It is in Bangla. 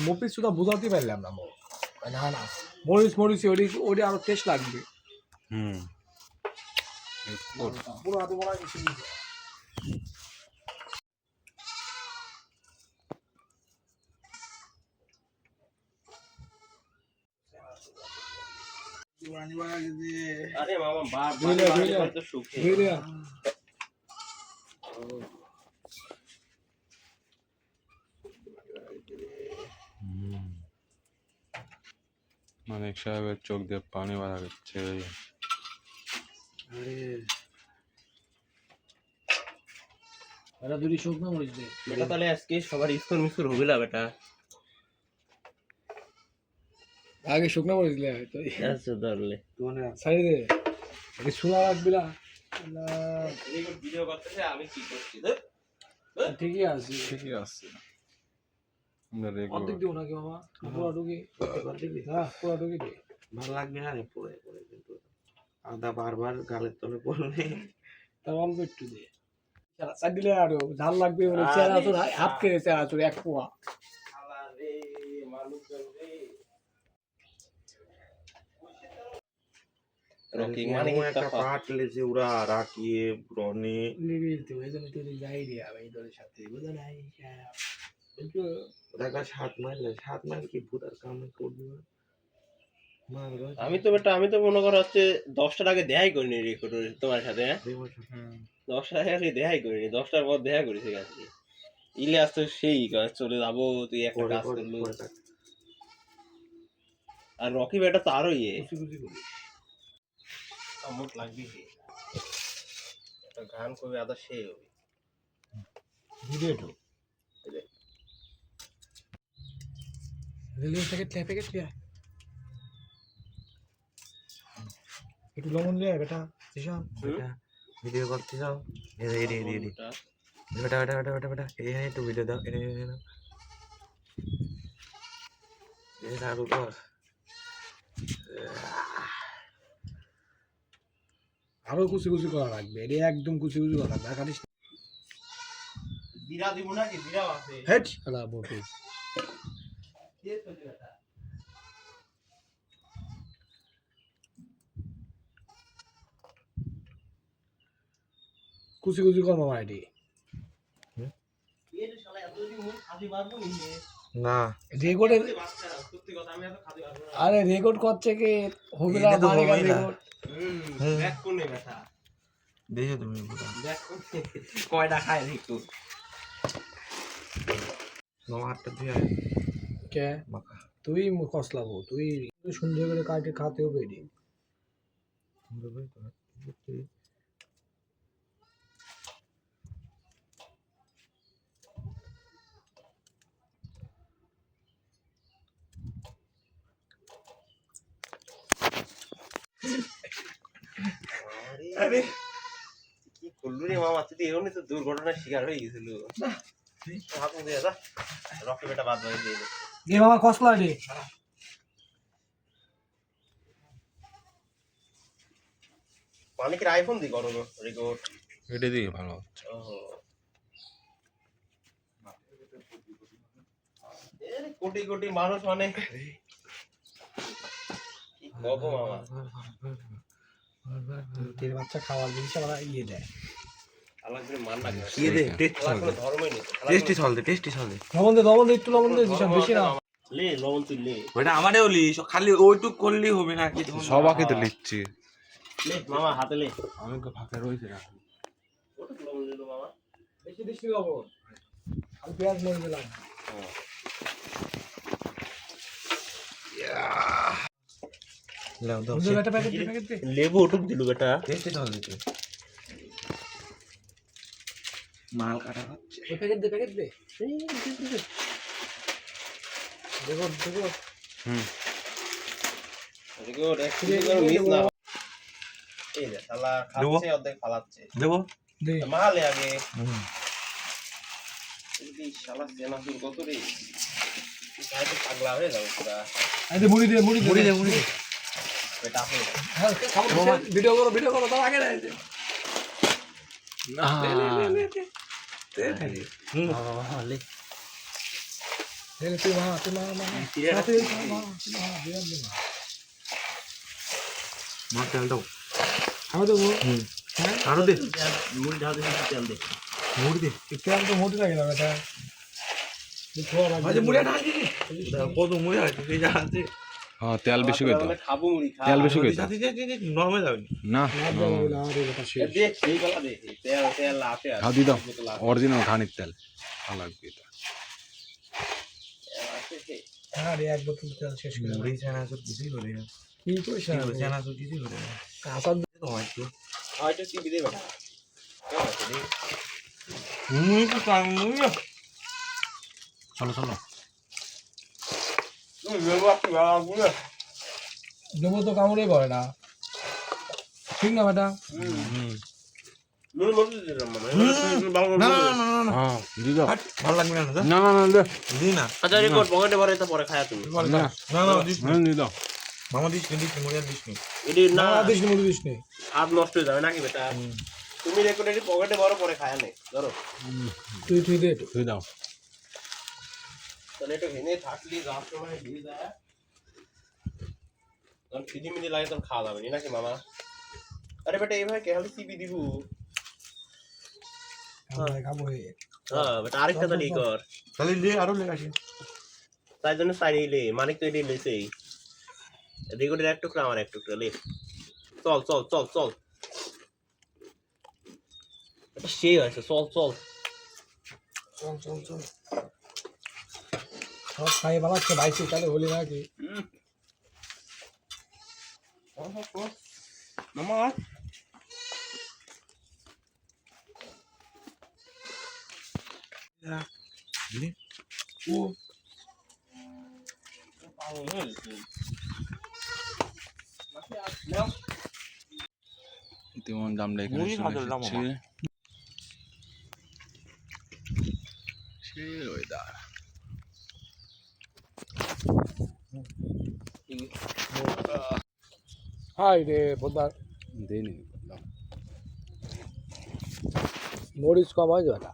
মপিস শুধু বোঝাতে পারলাম না না না মরিচ মরিচ ওটি আরো টেস্ট লাগবে পুরো হাতে বড় কিছু अरे मामा बाप तो सूखे মানিক সাহেবের চোখ দিয়ে পানি বার হচ্ছে। এটা দুটি শুকনো মরিচ দে বেটা তাহলে আজকে সবার স্কুল মিস্কুল হবে না বেটা আগে শুকনো মরিচ দিলে তো আচ্ছা ধরলে মানে সাইড দে এটা শুলা রাখবি না ভিডিও করতেছে আমি কি করছি ঠিকই আছে অর্ধেক দিব নাকি মামা পুরো ঢুকি হ্যাঁ পুরো ঢুকি দে ভালো লাগবে না রে পরে কিন্তু আদা বারবার গালের তলে পড়লে তার অল্প একটু দে চার দিলে আরো ঝাল লাগবে ওর চেহারা তো হাফ কেড়ে চেহারা চুরি এক পোয়া রে মানুষজন রে রকিং মানে একটা পাট লেছে ওরা রাখিয়ে ব্রনে লিবিল তো এজন্য তুই যাই রে ভাই তোর সাথে বুঝা নাই ওটা 7 মাইল কি ভূতার কাম করবি আমি তো মনে করো হচ্ছে 10টার আগে দেখাই করিনি রেকর্ড তোমার সাথে 10টার আগে দেখাই করিনি 10টার পর দেখা করেছি আজকে ইলিয়াস তো সেই চলে যাবো তুই একটা কাজ করলু আর রকি বেটা তো আরো মোট লাগবি একটা গান করবে আদা সেই হবে ভিডিওটো রিলিজ থেকে প্যাকেট লিয়া একটু লবণ লিয়া বেটা জিশান বেটা ভিডিও করতে যাও এডি বেটা এই একটু ভিডিও দাও এনে দাও এই দাও কর আরো কুচি কুচি করা লাগবে এটা একদম কুচি কুচি করা লাগবে খালি জিরা দিব নাকি জিরাও আছে হেট আলা বটে কে তো বেটা কুচি কুচি কর মামা এটি এই শালা এতদিন মুখ খাদি মারবো নি না রেকর্ডে সত্যি কথা আমি এত খাদি মারবো না আরে রেকর্ড করছে কি হবে না মানে গান রেকর্ড ব্যাক কোনে বেটা দেখো তুমি ব্যাক কোনে কয়টা খায় একটু মামা হাতটা দিয়ে কে মাখা তুই কসলাবো তুই সুন্দর করে কাটে খাতে হবে এটি আরে কি করলু রে মামা তুই এমনি তো দুর্ঘটনার শিকার হয়ে গেছিল হাত দিয়ে যা রকি বেটা বাদ হয়ে দিয়ে গে মামা কসলা এটি মালিকের আইফোন দি করো রেকর্ড এটা দিয়ে ভালো হচ্ছে। কোটি কোটি মানুষ মানে কি কব মামা তের বাচ্চা খাওয়ার জিনিস আমরা ইয়ে দেয় আলাদা করে মান না কি দে ধর্মই নেই টেস্টি চল দে লবণ দে একটু লবণ দে জিশান বেশি না লে লবণ তুই লে ওটা আমারও লি খালি ওইটুক করলেই হবে না কি সবাইকে তো লিখছি লে মামা হাতে লে আমি তো ফাঁকা রয়েছে না ওটা লবণ দিল মামা বেশি বেশি লবণ আমি পেঁয়াজ নিয়ে দিলাম লাও দাও একটা প্যাকেট দে লেবু ওটুক দিল বেটা টেস্টি চল দিতে মাল কাটা হচ্ছে ওই প্যাকেট দে দেখো রেকর্ড একটু মিস না এই রে শালা খাচ্ছে অর্ধেক ফালাচ্ছে দেবো দে মালে আগে এই শালা জেনা শুরু কত রে সাইড পাগলা হয়ে যাবে পুরা আরে মুড়ি দে বেটা আপনি হ্যাঁ ভিডিও করো তার আগে দে না লে লে তুই মা সাথে মা বিরাট মা মার তেল দাও আমি দেবো হ্যাঁ আরো দে মুড়ি ঢাল দিয়ে তেল দে মুড়ি দে কেমন তো মোটি লাগে না বেটা ভাই মুড়ি ঢাল দে কত মুড়ি আছে তুই জানাতে হ্যাঁ তেল বেশি করে দাও খাবো মুড়ি খা তেল বেশি করে দাও সাথে নরমাল যাবে না দেখ সেই গলা দেখ তেল তেল আছে আর খাও দিয়ে দাও অরিজিনাল ঘানির তেল ভালো লাগবে এটা আরে এক বোতল তেল শেষ করে মুড়ি চানাচুর কিছুই করে না কি কইছ চানাচুর কিছুই করে না আসাদ তো হয়তো হয়তো টিভি দেবে না তো টাইম মুড়ি চলো চলো তুমি বেরো আপনি বাবা গুলো দেবো তো কামড়ে করে না ঠিক না বেটা নুন মরতে দিলাম মানে না না না না হ্যাঁ দিয়ে দাও ভালো লাগবে না না না না দে দি না আচ্ছা রেকর্ড পকেটে ভরে তো পরে খায়া তুমি না না না দিস না দিয়ে দাও মামা দিস নি মুড়ি আর দিস নি এটি না না দিস মুড়ি দিস নি হাত নষ্ট হয়ে যাবে নাকি বেটা তুমি রেকর্ড এটি পকেটে ভরে পরে খায়া নে ধরো তুই দে একটু। দিয়ে দাও তাহলে একটু ভেঙে থাকলি যাওয়ার সময় দিয়ে যায় তখন খিদি মিদি লাগে তখন খাওয়া যাবে নাকি মামা আরে বেটা এইভাবে কে হলে সিবি দিব আমরা খাবো হ্যাঁ বেটা আরেকটা তো কর তাহলে লে আরো লে আসি তাই জন্য সাইড নিলে মানিক তো এটি লেছেই রেকর্ডের এক টুকরা আমার এক টুকরা লে চল চল চল চল এটা সেই হয়েছে চল চল চল সব খাই বানাচ্ছে বাইশে তাহলে হলি নাকি মামা ও তেমন দামটা এখানে মুড়ি চলে ভাজা দাম এসেছে সেই ওয়েদার হাই রে বোধা দেনি দাও মরিচ কম হয় বেটা